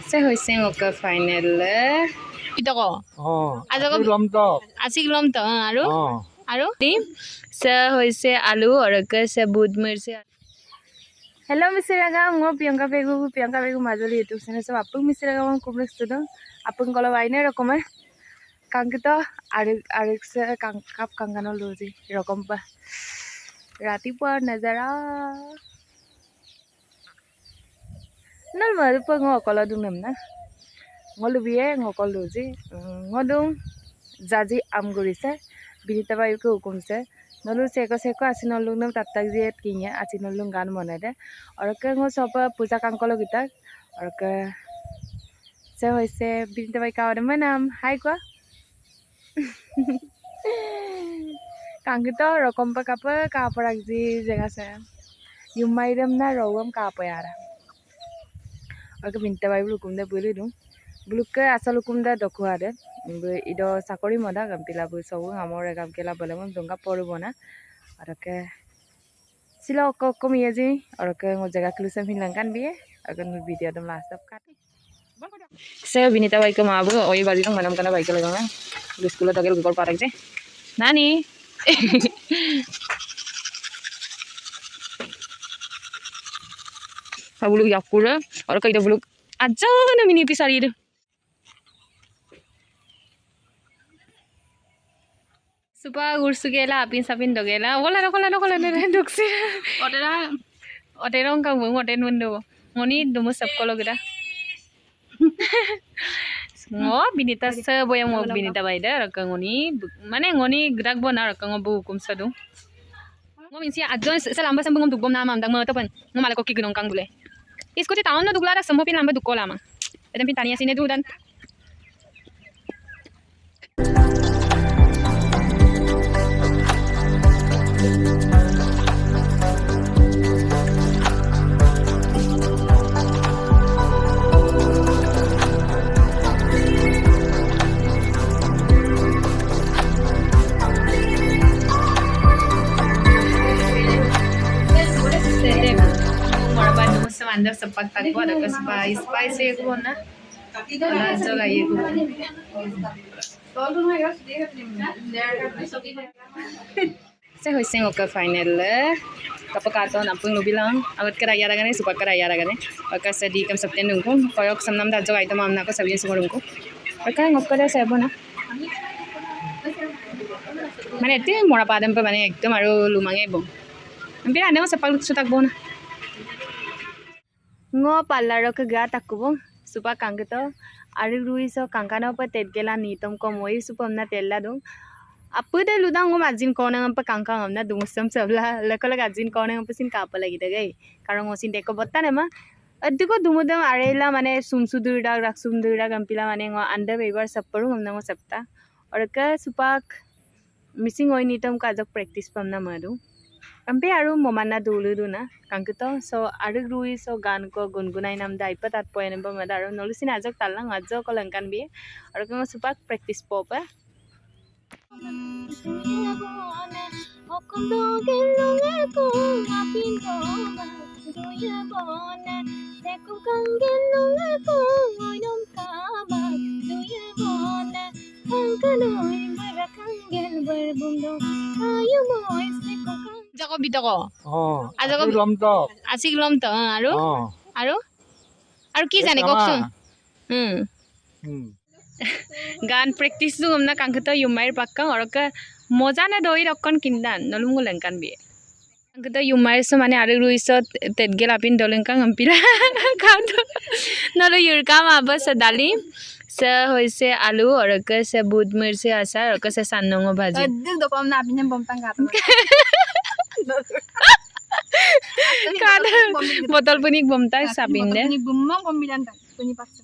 Se hoise ngoka final itu kok. Aja kok asik lom to aru tim se hoise alu aru ke se bud mirse. Hello misiraga ngo Priyanka Pegu Majoli YouTube channel so apung misiraga ngo kumles tudong apung kalau waine rokomar kangkito arik se kangkap kangkano loji rokom pa ratipuar nazara nal maru pa ngo kala dung namna ngolu biye ngo kol loji ngodung jaji amgurise binita bayu ke hukum se नलु सेको आसी नलुंग नम तत्तक जियत किnya आसी नलुंग गान मने दे और के ngo sopa puja kangkolo kita और के से होइसे बिनते बाई कावरे मनम हाय को kangkito rokom pa kaparak ji jega se yumairam na rowam kapayara और के बिनते बाई बुलुकुम दे बुलु दु बुलुक के asal hukum da dokua de ido sakori moda gampila bu sobu amore gamkela bolemon donga porubona और के सिलो को मिया जी और के ngo jaga klusan hinlangkan biye akan video dam last up kat se binita baik ke mabu oi bali tang manam kana baik ke lagang di sekolah tagel gol parak je nani sabulu yakura और kaida buluk aja na mini pisari itu supa gursugela apin sapin dogela ola duksi otera kang bung oten mundo ngoni dumu sapkolo gida ngo binita se boyang mo binita baida rakang ngoni mane ngoni grak bona rakang bu kum sadu ngo minsi ajon salamba sambung ngom dugbom nama amdang mo tapan ngo malako ki gunong kang bule iskoti taon no duglara sambo pin lamba dukola ma edem pin tania sine dudan Anda sepak takwa ada ke spicy ko na wala joga ye ko se hoise ngoka final kapakato nampung no bilang agat karaya ragane supak karaya ragane aka sedi kam sapten nungko koyok samnam da joga item amna ko sabin sumurungko aka ngokka da sabona mane te mora padam pe mane ekdom aru lumange bom ambi ane sepak sutak bona ngo palaro ke ga takubong supa kangkito ari ruiso kangkano pa tetgela nitom ko moi supam na tella dong apu de ludang ngom ajin kona ngam pa kangkang amna dungsam sabla lakola ajin kona ngam pasin kapa lagi de gai karong osin deko botta ne ma adiko dumudam arela mane sumsudurda raksumdurda gampila mane ngo anda bebar sapparu ngam ngo sapta और के सुपाक missing ओइ नितम का जक practice पमना मदु ampe aru momana dulu duna kangkito so aru rui so gan ko gungunai nam dai patat poin ba madaru nolusin ajak talang ajo ko langkan bi aru ko supak practice popa Jako bito ko. Aja ko asik lom to aru ki jane koksun gan practice du amna kangkito yumair pakkang aru ka moja na doi rokkon kindan nolungu lengkan bi kangkito yumair so mane aru ruiso tetgel apin dolengkang ampila kado nolo yurkam abas dali se hoise alu aru ka se bud mirse asar aru ka se sannongo bhaji adil dokom na apin bomtang gato Kada botol punik bomta sapin deh. Punik bumang pemilihan kan, punik paksa.